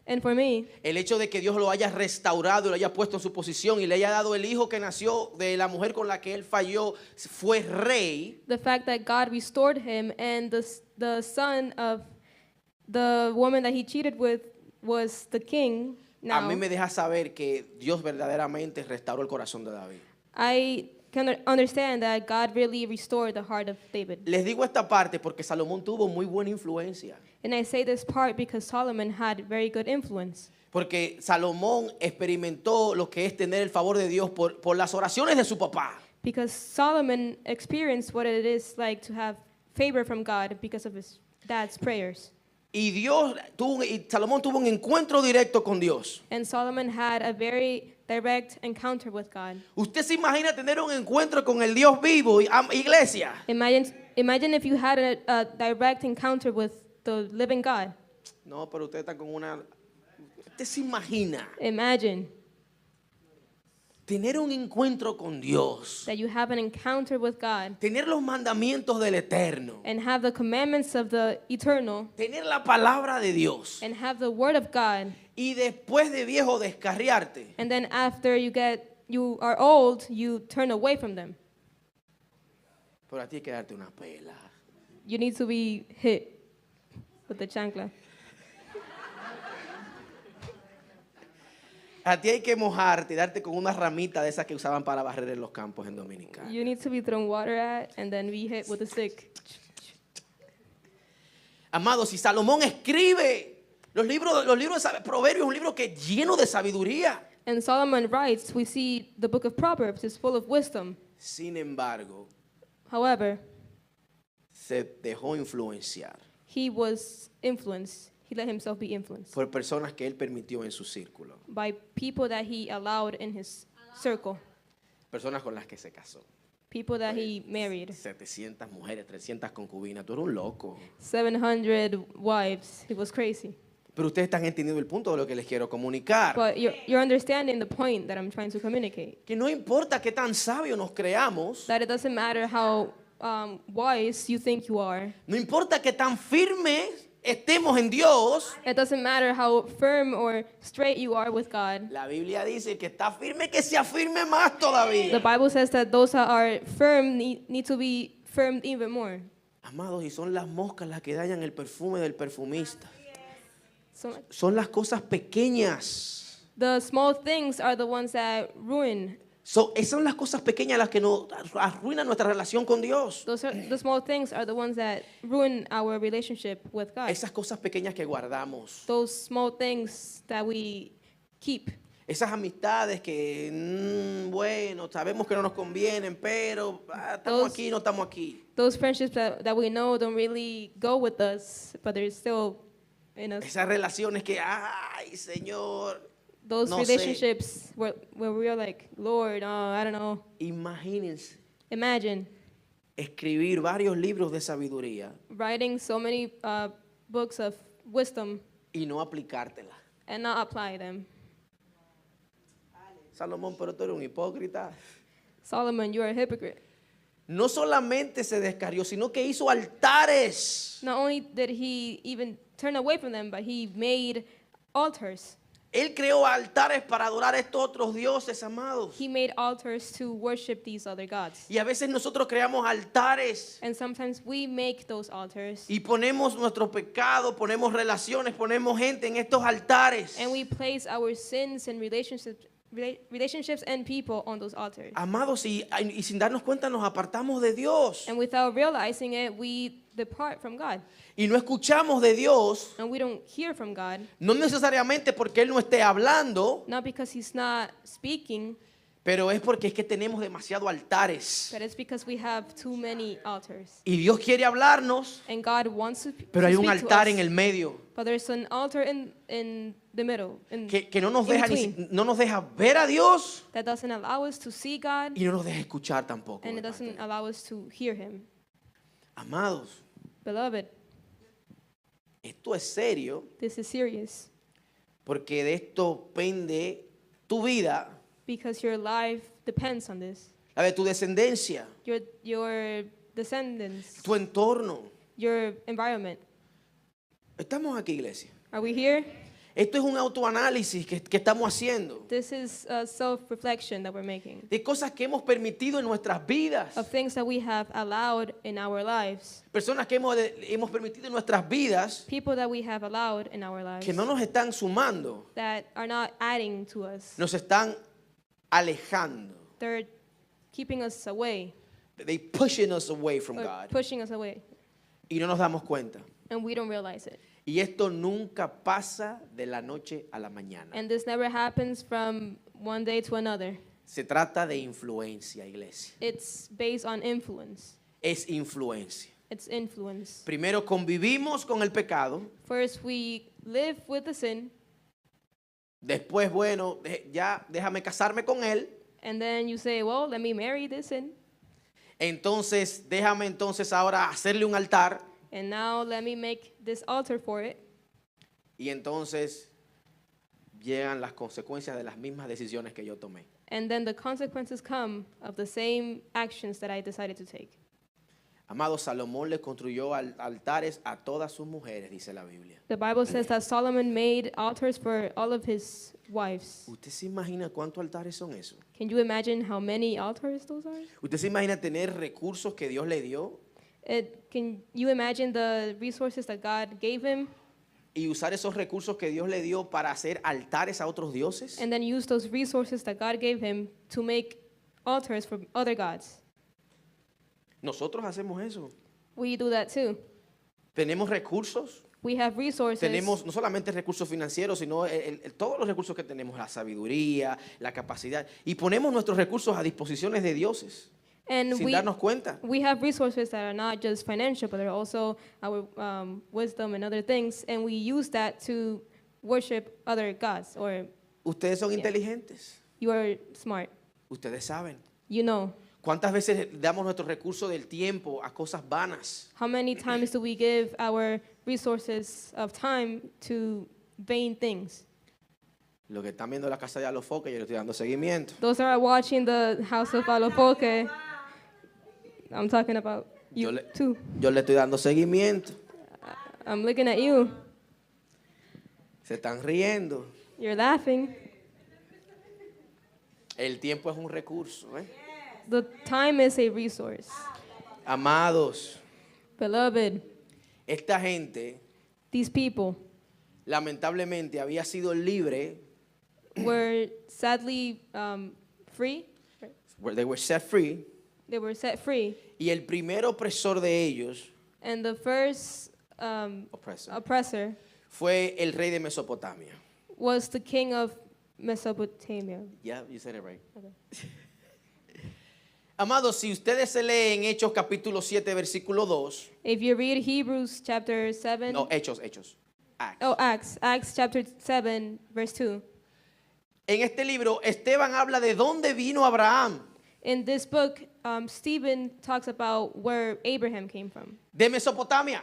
And for me, el hecho de que Dios lo haya restaurado y lo haya puesto en su posición y le haya dado el hijo que nació de la mujer con la que él falló, fue rey, the fact that God restored him and the son of the woman that he cheated with was the king a now, mí me deja saber que Dios verdaderamente restauró el corazón de David. I can understand that God really restored the heart of David. Les digo esta parte porque Salomón tuvo muy buena influencia. And I say this part because Solomon had very good influence. Porque Salomón experimentó lo que es tener el favor de Dios por las oraciones de su papá. Because Solomon experienced what it is like to have favor from God because of his dad's prayers. Y Salomón tuvo un encuentro directo con Dios. And Solomon had a very direct encounter with God. ¿Usted se imagina tener un encuentro con el Dios vivo, iglesia? Imagine if you had a direct encounter with the living God. No, pero usted está con una... ¿Usted se imagina Imagine tener un encuentro con Dios? that you have an encounter with God Tener los mandamientos del Eterno. and have the commandments of the eternal Tener la palabra de Dios. and have the word of God. Y después de viejo descarriarte. And then after you are old, you turn away from them. Pero a ti hay que darte una pela. You need to be hit with the chancla. A ti hay que mojarte y darte con una ramita de esas que usaban para barrer en los campos en Dominicana. You need to be thrown water at and then be hit with a stick. Amados, si Salomón escribe los libros de Proverbios, un libro que es lleno de sabiduría. And Solomon writes, we see the book of Proverbs is full of wisdom. Sin embargo, However, se dejó influenciar he was influenced. He let himself be influenced por personas que él permitió en su círculo, by people that he allowed in his circle, personas con las que se casó. people that he married. 700 mujeres, 300 concubinas, tú eres un loco. 700 wives. He was crazy. Pero ustedes están entendiendo el punto de lo que les quiero comunicar. But you're understanding the point that I'm trying to communicate. Que no importa qué tan sabios nos creamos, That it doesn't matter how wise you think you are. no importa qué tan firmes estemos en Dios, It doesn't matter how firm or straight you are with God. la Biblia dice que está firme, que se afirme más todavía. The Bible says that those that are firm need to be firmed even more. Amados, y son las moscas las que dañan el perfume del perfumista. So Son las cosas pequeñas. the small things are the ones that ruin. Esas son las cosas pequeñas las que nos arruinan nuestra relación con Dios. The small things are the ones that ruin our relationship with God. Esas cosas pequeñas que guardamos. Those small things that we keep. Esas amistades que, bueno, sabemos que no nos convienen, pero estamos aquí, no estamos aquí. Those friendships that we know don't really go with us, but they're still in us. Esas relaciones que, ay, Señor. Those no relationships where we are like, Lord, I don't know. Imagínense Imagine escribir varios libros de sabiduría writing so many books of wisdom y no aplicártela. and not apply them. Salomón, pero tú eres un hipócrita. Solomon, you are a hypocrite. No solamente se descarrió, sino que hizo altares. Not only did he even turn away from them, but he made altars. Él creó altares para adorar a estos otros dioses, amados. He made altars to worship these other gods. Y a veces nosotros creamos altares And sometimes we make those altars y ponemos nuestro pecado, ponemos relaciones, ponemos gente en estos altares. and we place our sins and relationships and people on those altars. Amados, y sin darnos cuenta nos apartamos de Dios. And without realizing it, we depart from God. Y no escuchamos de Dios, And we don't hear from God, no necesariamente porque Él no esté hablando, not because He's not speaking, pero es porque es que tenemos demasiados altares. but it's because we have too many altars. Y Dios quiere hablarnos, And God wants to, pero hay un speak to altar us, en el medio but there's an altar in the middle, que no nos in deja between, no nos deja ver a Dios that doesn't allow us to see God, y no nos deja escuchar tampoco. and it doesn't allow us to hear Him. Amados, Beloved, esto es serio this is serious porque de esto pende tu vida, because your life depends on this. la de tu descendencia, Your descendants, tu entorno. your environment. Estamos aquí, iglesia. Are we here? Esto es un autoanálisis que estamos haciendo This is a self-reflection that we're making de cosas que hemos permitido en nuestras vidas, of things that we have allowed in our lives, personas que hemos permitido en nuestras vidas people that we have allowed in our lives que no nos están sumando, that are not adding to us. nos están alejando. They're keeping us away They pushing us away from or God. pushing us away, Y no nos damos cuenta. and we don't realize it. Y esto nunca pasa de la noche a la mañana. And this never happens from one day to another. Se trata de influencia, iglesia. It's based on influence. Es influencia. It's influence. Primero convivimos con el pecado. First, we live with the sin, Después, bueno, ya déjame casarme con él. and then you say, well, let me marry this sin, Entonces, déjame entonces ahora hacerle un altar. and now let me make this altar for it. Y entonces llegan las consecuencias de las mismas decisiones que yo tomé. And then the consequences come of the same actions that I decided to take. Amado, Salomón le construyó altares a todas sus mujeres, dice la Biblia. The Bible says that Solomon made altars for all of his wives. ¿Usted se imagina cuántos altares son esos? Can you imagine how many altars those are? ¿Usted se imagina tener recursos que Dios le dio Can you imagine the resources that God gave him y usar esos recursos que Dios le dio para hacer altares a otros dioses? and then use those resources that God gave him to make altars for other gods? Nosotros hacemos eso. We do that too. Tenemos recursos. We have resources. Tenemos no solamente recursos financieros, sino todos los recursos que tenemos, la sabiduría, la capacidad. Y ponemos nuestros recursos a disposiciones de dioses And sin darnos cuenta. we have resources that are not just financial, but they're also our wisdom and other things, and we use that to worship other gods. Or Ustedes son Yeah. inteligentes. you are smart. Ustedes saben. You know. ¿Cuántas veces damos nuestro recurso del tiempo a cosas vanas? How many times do we give our resources of time to vain things? Lo que están viendo la casa de Alofoque, yo le estoy dando seguimiento. Those are watching the House of Alofoque. I'm talking about you Yo le- too. Yo le estoy dando seguimiento. I'm looking at you. Se están riendo. You're laughing. El tiempo es un recurso. ¿Eh? The time is a resource. Amados, Beloved, esta gente these people lamentablemente había sido libre. were sadly free. They were set free. They were set free. Y el primer opresor de ellos And the first oppressor fue el rey de Mesopotamia. was the king of Mesopotamia. Yeah, you said it right. Okay. Amados, si ustedes se leen Hechos capítulo 7, versículo 2. If you read Hebrews chapter 7, No, Hechos. Acts. Acts chapter 7, verse 2. En este libro, Esteban habla de dónde vino Abraham. In this book, Stephen talks about where Abraham came De Mesopotamia.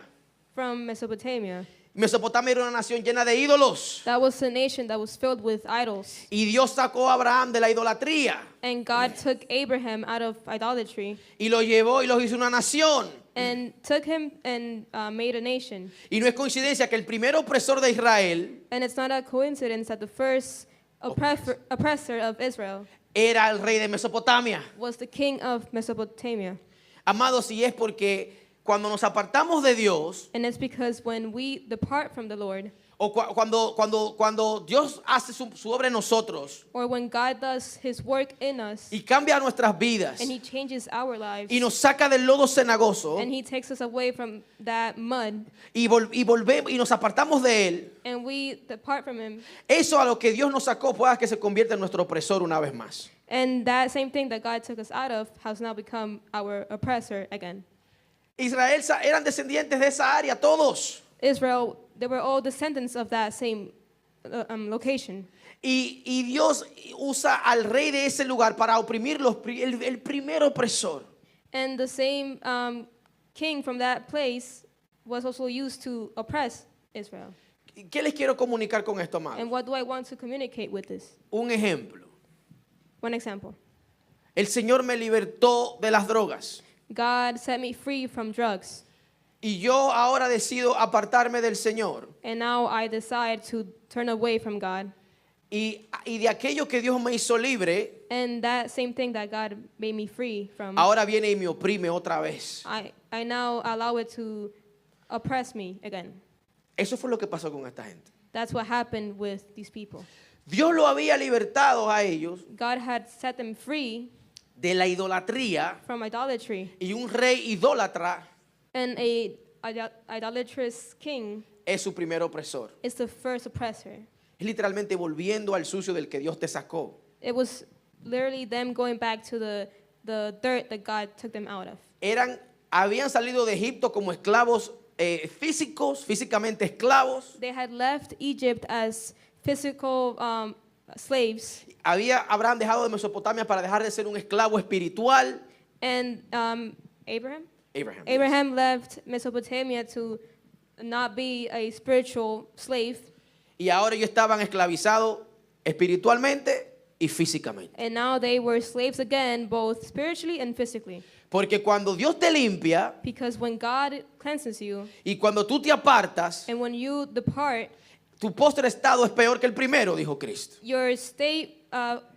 from Mesopotamia. Mesopotamia era una nación llena de ídolos. That was a nation that was filled with idols. Y Dios sacó a Abraham de la idolatría And God took Abraham out of idolatry y lo llevó y los hizo una nación. and took him and made a nation. Y no es coincidencia que el primer opresor de Israel And it's not a coincidence that the first oppressor of Israel era el rey de Mesopotamia. was the king of Mesopotamia. Amados, y es porque cuando nos apartamos de Dios, And it's because when we depart from the Lord, o cuando Dios hace su obra en nosotros or when God does his work in us, y cambia nuestras vidas and he changes our lives, y nos saca del lodo cenagoso and he takes us away from that mud, y volvemos y nos apartamos de él, and we depart from him, eso a lo que Dios nos sacó pueda que se convierta en nuestro opresor una vez más. and that same thing that God took us out of has now become our oppressor again. Israel eran descendientes de esa área, todos. Israel, they were all descendants of that same location. Y Dios usa al rey de ese lugar para oprimir el primer opresor. And the same king from that place was also used to oppress Israel. ¿Qué les quiero comunicar con esto, amados? And what do I want to communicate with this? Un ejemplo. One example. El Señor me libertó de las drogas. God set me free from drugs. Y yo ahora decido apartarme del Señor. And now I decide to turn away from God. Y de aquello que Dios me hizo libre, And that same thing that God made me free from, ahora viene y me oprime otra vez. I now allow it to oppress me again. Eso fue lo que pasó con esta gente. That's what happened with these people. Dios lo había libertado a ellos God had set them free de la idolatría from idolatry. y un rey idólatra And a idolatrous king es su primer opresor. is the first oppressor. Es literalmente volviendo al sucio del que Dios te sacó. It was literally them going back to the dirt that God took them out of. Habían salido de Egipto como esclavos físicamente esclavos. They had left Egypt as physical slaves. Había Abraham dejado de Mesopotamia para dejar de ser un esclavo espiritual. And Abraham Yes. left Mesopotamia to not be a spiritual slave. Y ahora ellos estaban esclavizados espiritualmente y físicamente. And now they were slaves again, both spiritually and physically. Porque cuando Dios te limpia Because when God cleanses you, y cuando tú te apartas, and when you depart, tu postre estado es peor que el primero, dijo Cristo. your state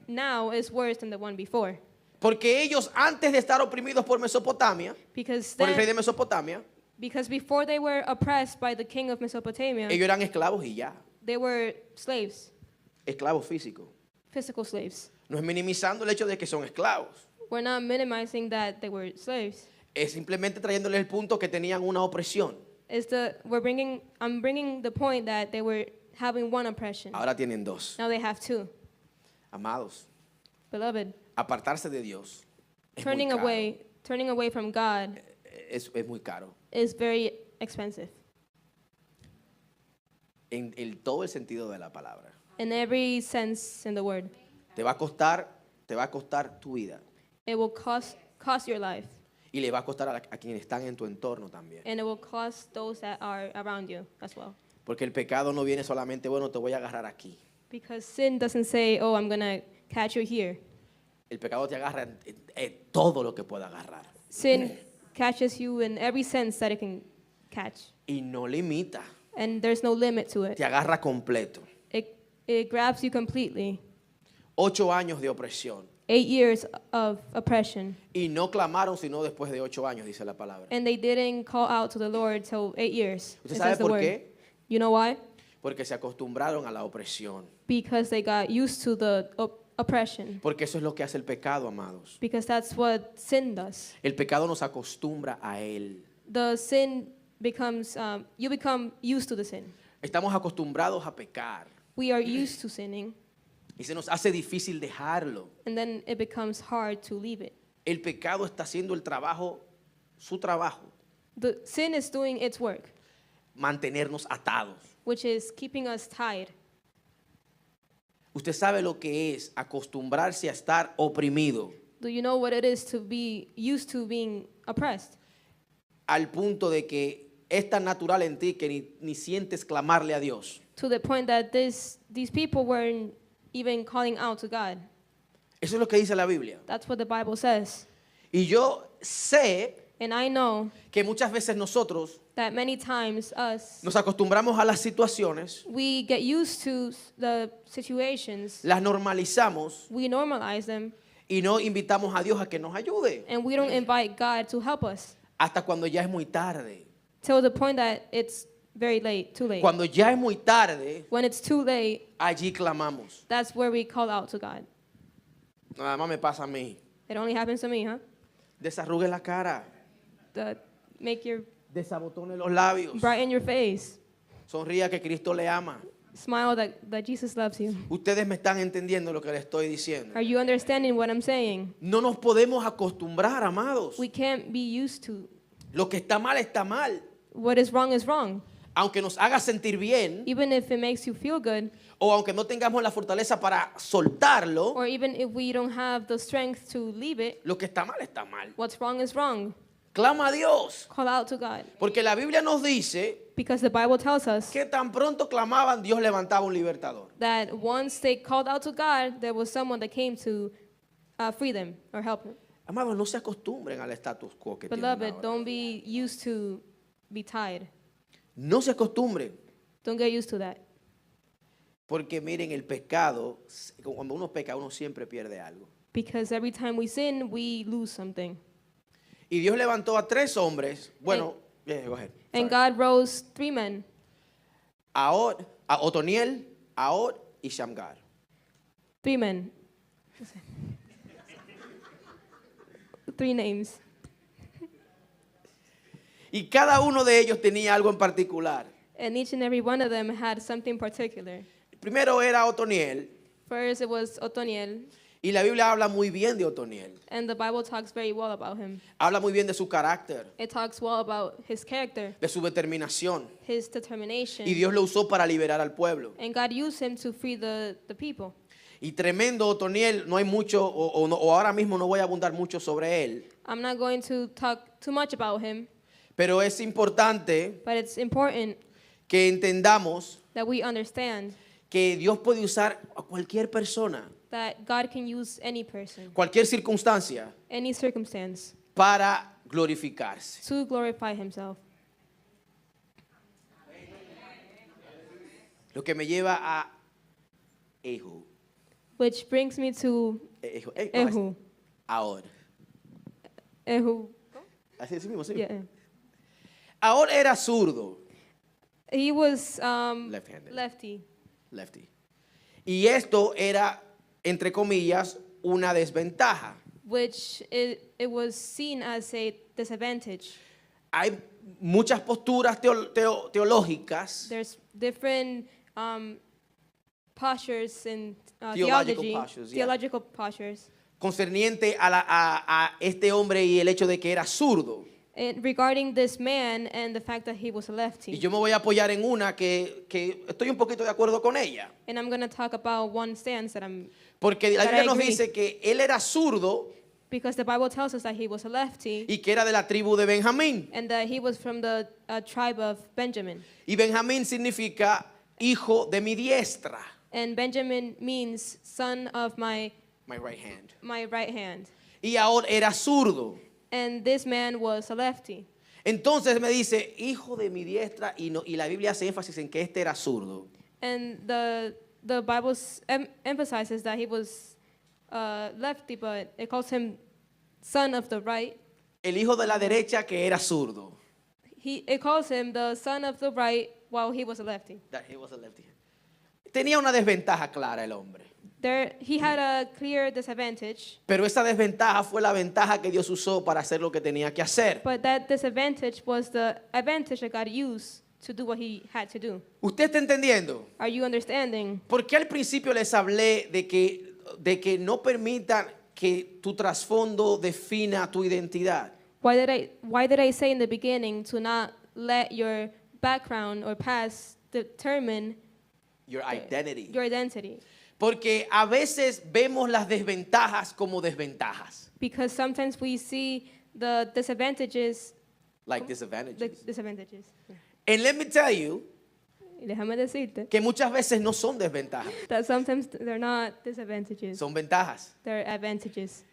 now is worse than the one before. Porque ellos antes de estar oprimidos por Mesopotamia, Because por el rey de then, Mesopotamia, because before they were oppressed by the king of Mesopotamia, ellos eran esclavos y ya, they were slaves, esclavos físicos. physical slaves. No es minimizando el hecho de que son esclavos. We're not minimizing that they were slaves. Es simplemente trayéndoles el punto que tenían una opresión. I'm bringing the point that they were having one oppression. Ahora tienen dos. Now they have two. Amados, Beloved, apartarse de Dios es muy turning caro. away from God Es muy caro. is very expensive En todo el sentido de la palabra. in every sense in the word. Te va a costar tu vida. It will cost your life, Y le va a costar a quienes están en tu entorno también. and it will cost those that are around you as well. Porque el pecado no viene solamente, bueno, te voy a agarrar aquí. Because sin doesn't say, oh, I'm going to catch you here. El pecado te agarra en todo lo que pueda agarrar. Sin catches you in every sense that it can catch. Y no limita. And there's no limit to it. Te agarra completo. It grabs you completely. 8 años de opresión. 8 years of oppression. Y no clamaron sino después de 8 años, dice la palabra. And they didn't call out to the Lord till 8 years. ¿Usted It sabe says the por word. qué? You know why? Porque se acostumbraron a la opresión. Because they got used to the oppression. Porque eso es lo que hace el pecado, amados. Because that's what sin does. El pecado nos acostumbra a él. The sin becomes, you become used to the sin. Estamos acostumbrados a pecar. We are used to sinning, Y se nos hace difícil dejarlo. and then it becomes hard to leave it. El pecado está haciendo el trabajo, su trabajo, The sin is doing its work, mantenernos atados. which is keeping us tied. Usted sabe lo que es acostumbrarse a estar oprimido. Do you know what it is to be used to being oppressed? Al punto de que es tan natural en ti que ni sientes clamarle a Dios. To the point that these people weren't even calling out to God. Eso es lo que dice la Biblia. That's what the Bible says. Y yo sé And I know que muchas veces nosotros that many times nos acostumbramos a las situaciones, we get used to the situations, las normalizamos we normalize them, y no invitamos a Dios a que nos ayude and we don't invite God to help us hasta cuando ya es muy tarde. till the point that it's very late, too late. Cuando ya es muy tarde, When it's too late, allí clamamos. that's where we call out to God. Nada más me pasa a mí. It only happens to me, huh? Desarrugue la cara, Make your desabotone los labios, brighten your face, sonría que Cristo le ama. smile that Jesus loves you. Ustedes me están entendiendo lo que les estoy diciendo. Are you understanding what I'm saying? No nos podemos acostumbrar, amados. We can't be used to Lo que está mal está mal. what is wrong is wrong. Aunque nos haga sentir bien Even if it makes you feel good, o aunque no tengamos la fortaleza para soltarlo, or even if we don't have the strength to leave it, lo que está mal está mal. what's wrong is wrong. Clama a Dios. Call out to God. Porque la Biblia nos dice Because the Bible tells us que tan pronto clamaban, Dios levantaba un libertador. that once they called out to God, there was someone that came to free them or help them. Amados, no se acostumbren al status quo que tienen Beloved, ahora. don't be used to be tied. No se acostumbren. Don't get used to that. Porque miren, el pecado, cuando uno peca, uno siempre pierde algo. Because every time we sin, we lose something. Y Dios levantó a 3 hombres. Bueno, go ahead. And Sorry. God rose 3 men, A Otoniel, Ahod y Shamgar. 3 men. 3 names. Y cada uno de ellos tenía algo en particular. And each and every one of them had something particular. Primero era Otoniel. First, it was Otoniel, Y la Biblia habla muy bien de Otoniel. and the Bible talks very well about him. Habla muy bien de su carácter, It talks well about his character, de su determinación. his determination, Y Dios lo usó para liberar al pueblo. and God used him to free the people. Y tremendo Otoniel, no hay mucho, o ahora mismo no voy a abundar mucho sobre él. I'm not going to talk too much about him, Pero es importante but it's important que entendamos that we understand que Dios puede usar a cualquier persona, that God can use any person, cualquier circunstancia, any circumstance, para glorificarse. to glorify himself. Lo que me lleva a Ehud. Which brings me to Ehud. Ahora. Ehud. Así mismo, sí. Yeah. Ahora era zurdo. He was Left-handed. lefty, Y esto era, entre comillas, una desventaja. which it was seen as a disadvantage. Hay muchas posturas teológicas, There's different postures in Theological theology, postures, yeah. theological postures, concerniente a este hombre y el hecho de que era zurdo. regarding this man and the fact that he was a Y lefty. yo me voy a apoyar en una que estoy un poquito de acuerdo con ella. And I'm going to talk about one stance that I'm, Porque la But I Biblia nos agree. dice que él era zurdo because the Bible tells us that he was a lefty y que era de la tribu de Benjamín. and that he was from the tribe of Benjamin. Y Benjamín significa hijo de mi diestra. And Benjamin means son of my My right hand. right hand. Y ahora era zurdo. And this man was a lefty. Entonces me dice, hijo de mi diestra, y la Biblia hace énfasis en que este era zurdo. And the Bible emphasizes that he was lefty, but it calls him son of the right. El hijo de la derecha que era zurdo. It calls him the son of the right while he was a lefty. That he was a lefty. Tenía una desventaja clara el hombre. He had a clear disadvantage, Pero esa desventaja fue la ventaja que Dios usó para hacer lo que tenía que hacer. but that disadvantage was the advantage that God used to do what he had to do. ¿Usted está entendiendo? Are you understanding? ¿Por qué al principio les hablé de que no permitan que tu trasfondo defina tu identidad? Why did I say in the beginning to not let your background or past determine Your identity. your identity? Porque a veces vemos las desventajas como desventajas. Because sometimes we see the disadvantages, Like the disadvantages. disadvantages. And let me tell you Y déjame decirte que muchas veces no son desventajas, that sometimes they're not disadvantages, son ventajas. they're advantages.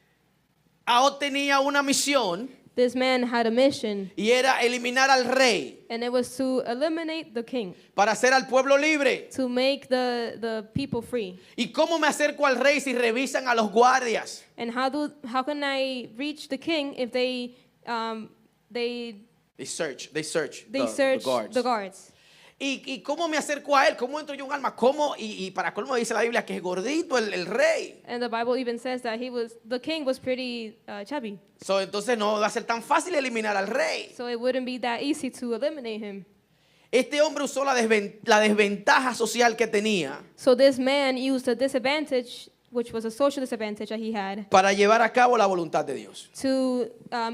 Ahod tenía una misión This man had a mission, y era eliminar al rey and it was to eliminate the king, para hacer al pueblo libre. to make the people free. ¿Y cómo me acerco al rey si revisan a los guardias? And how can I reach the king if they They search the search guards. the guards? ¿Y cómo me acerco a él? ¿Cómo entro yo en un alma? ¿Cómo? Y para colmo dice la Biblia que es gordito el rey. And the Bible even says that the king was pretty chubby, So, entonces no va a ser tan fácil eliminar al rey. so it wouldn't be that easy to eliminate him. Este hombre usó la desventaja social que tenía So this man used a disadvantage, which was a social disadvantage that he had, para llevar a cabo la voluntad de Dios. to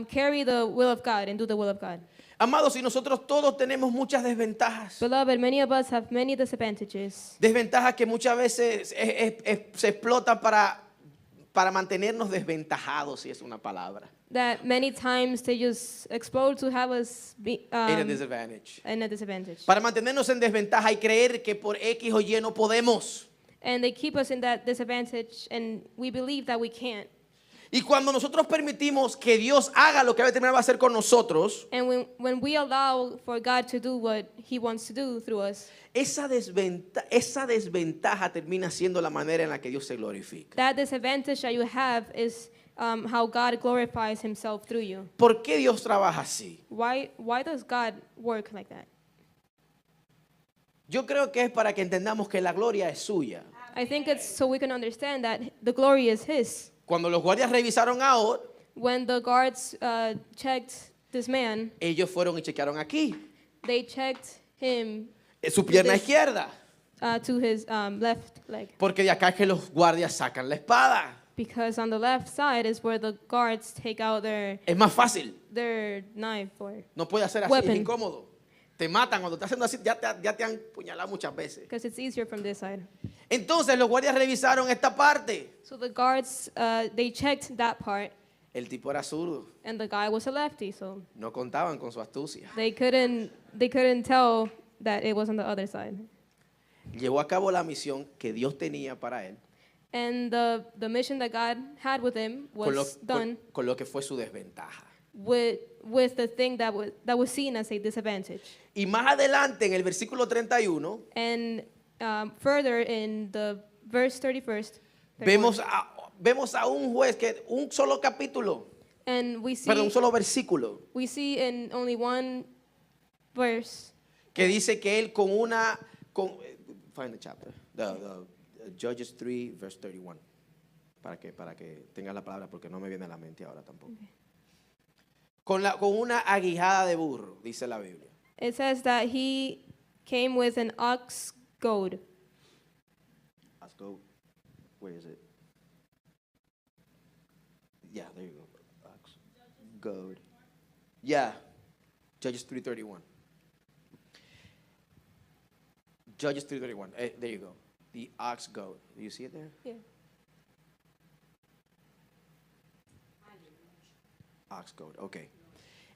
carry the will of God and do the will of God. Amados, y nosotros todos tenemos muchas desventajas. Beloved, many of us have many disadvantages Desventajas que muchas veces se explotan para mantenernos desventajados, si es una palabra. that many times they just explode to have us be In a disadvantage. in a disadvantage. Para mantenernos en desventaja y creer que por X o Y no podemos. And they keep us in that disadvantage, and we believe that we can't. Y cuando nosotros permitimos que Dios haga lo que va a terminar va a hacer con nosotros, And when we allow for God to do what He wants to do through us, esa desventaja termina siendo la manera en la que Dios se glorifica. that disadvantage that you have is how God glorifies Himself through you. ¿Por qué Dios trabaja así? Why does God work like that? Yo creo que es para que entendamos que la gloria es suya. I think it's so we can understand that the glory is His. Cuando los guardias revisaron a Ahod, When the guards checked this man, ellos fueron y chequearon aquí, they checked him su pierna izquierda, to his left leg. porque de acá es que los guardias sacan la espada. Because on the left side is where the guards take out Es más fácil, their knife or no puede hacer así, Weapon. es incómodo. Te matan cuando estás haciendo así, ya te han puñalado muchas veces. because it's easier from this side. Entonces los guardias revisaron esta parte. So the guards they checked that part, El tipo era zurdo, and the guy was a lefty, so no contaban con su astucia. they couldn't tell that it was on the other side. Llevó a cabo la misión que Dios tenía para él And the mission that God had with him was done con lo que fue su desventaja. with the thing that was seen as a disadvantage. Y más adelante en el versículo 31 And further in the verse 31st, vemos a un juez que un solo capítulo, and we un solo versículo, see in only one verse que dice que él find the chapter, the Judges 3 verse 31, para que tengas la palabra porque no me viene a la mente ahora tampoco. Con una aguijada de burro, dice la Biblia. it says that he came with an ox goad. Let's go. Where is it? Yeah, there you go. Ox goad. Yeah. Judges 3:31. Judges 3:31. There you go. The ox goad. Do you see it there? Yeah. Ox goad. Okay.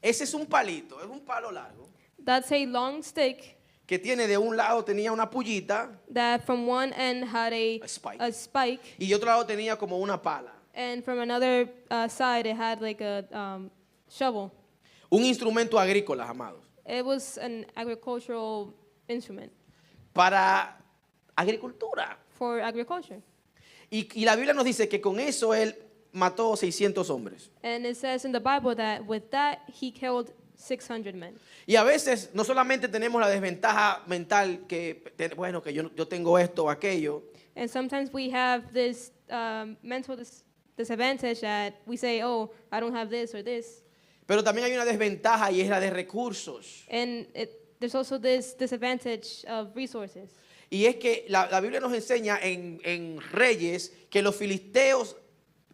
Ese es un palito, es un palo largo That's a long stick que tiene de un lado tenía una pullita that from one end had a spike, y de otro lado tenía como una pala. and from another side it had like a shovel. Un instrumento agrícola, amados. It was an agricultural instrument Para agricultura. for agriculture. Y la Biblia nos dice que con eso él mató 600 hombres. And it says in the Bible that with that he killed 600 men. Y a veces no solamente tenemos la desventaja mental que yo tengo esto o aquello, And sometimes we have this mental disadvantage that we say, oh, I don't have this or this. pero también hay una desventaja y es la de recursos. And there's also this disadvantage of resources. Y es que la Biblia nos enseña en Reyes que los filisteos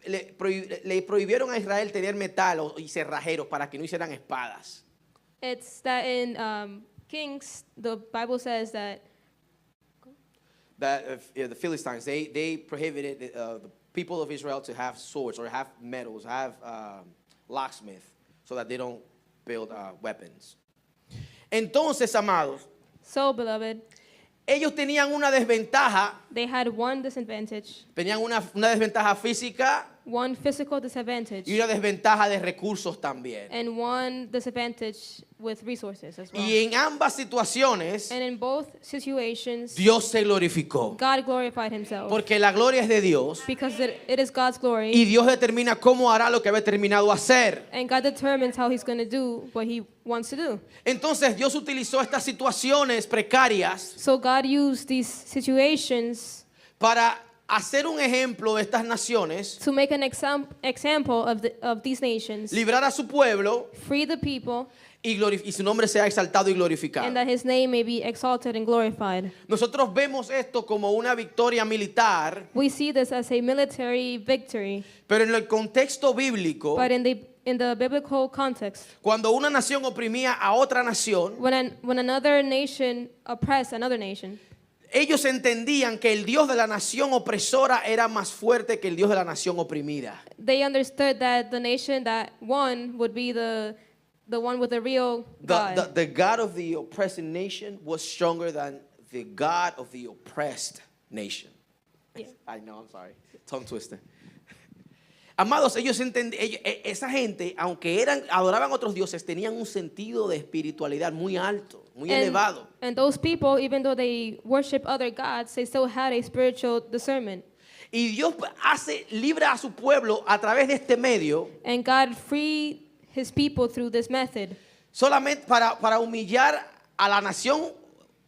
le prohibieron a Israel tener metal y cerrajeros para que no hicieran espadas. It's that in Kings, the Bible says that that the Philistines, they prohibited the people of Israel to have swords or have metals, have locksmith, so that they don't build weapons. Entonces, amados, So, beloved, ellos tenían una desventaja, they had one disadvantage, tenían una desventaja física one physical disadvantage, y una desventaja de recursos también. and one disadvantage with resources as well. Y en ambas situaciones, And in both situations, Dios se glorificó. God glorified himself. Porque la gloria es de Dios Because it is God's glory. y Dios determina cómo hará lo que había terminado hacer. And God determines how he's going to do what he wants to do. Entonces Dios utilizó estas situaciones precarias So God used these situations para hacer un ejemplo de estas naciones, to make an example of these nations, librar a su pueblo free the people, y su nombre sea exaltado y glorificado. and that his name may be exalted and glorified. Nosotros vemos esto como una victoria militar, We see this as a military victory, pero en el contexto bíblico, but in the biblical context, cuando una nación oprimía a otra nación, when another nation oppressed another nation, ellos entendían que el Dios de la nación opresora era más fuerte que el Dios de la nación oprimida. they understood that the nation that won would be the one with the real God. The God of the oppressing nation was stronger than the God of the oppressed nation. Yeah. I know, I'm sorry. Tongue twister. Amados, ellos entendían, esa gente, aunque adoraban a otros dioses, tenían un sentido de espiritualidad muy alto, muy elevado. And those people, even though they worship other gods, they still had a spiritual discernment. Y Dios libra a su pueblo a través de este medio, And God freed his people through this method solamente para humillar a la nación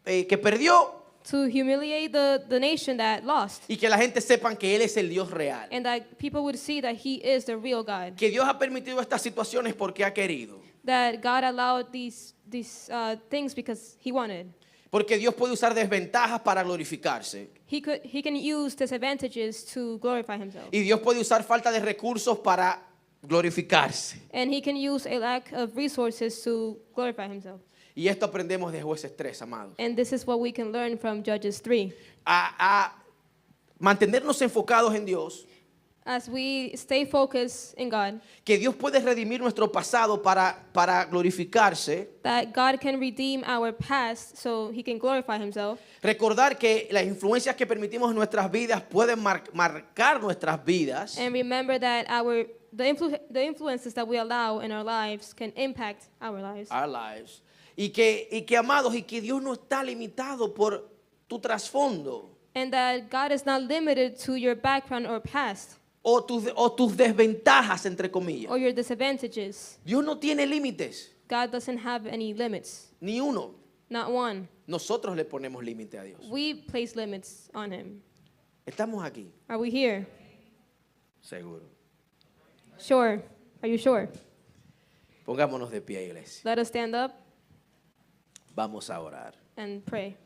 que perdió to humiliate the nation that lost. y que la gente sepan que Él es el Dios real. And that people would see that he is the real God. Que Dios ha permitido estas situaciones porque ha querido. That God allowed these things because he wanted. Porque Dios puede usar desventajas para glorificarse. He can use disadvantages to glorify himself. Y Dios puede usar falta de recursos para glorificarse. And he can use a lack of resources to glorify himself. Y esto aprendemos de Jueces 3, amados. And this is what we can learn from Judges 3. A mantenernos enfocados en Dios. As we stay focused in God, Que Dios puede redimir nuestro pasado para glorificarse. that God can redeem our past so he can glorify himself. Recordar que las influencias que permitimos en nuestras vidas pueden marcar nuestras vidas. And remember that the influences that we allow in our lives can impact our lives. Our lives. Y que amados, y que Dios no está limitado por tu trasfondo And that God is not limited to your background or past o tus desventajas, entre comillas. or your disadvantages. Dios no tiene límites, God doesn't have any limits, ni uno. not one. Nosotros le ponemos límite a Dios. We place limits on him. Estamos aquí, Are we here? seguro. Sure. Are you sure? Pongámonos de pie, iglesia. Let us stand up Vamos a orar. and pray.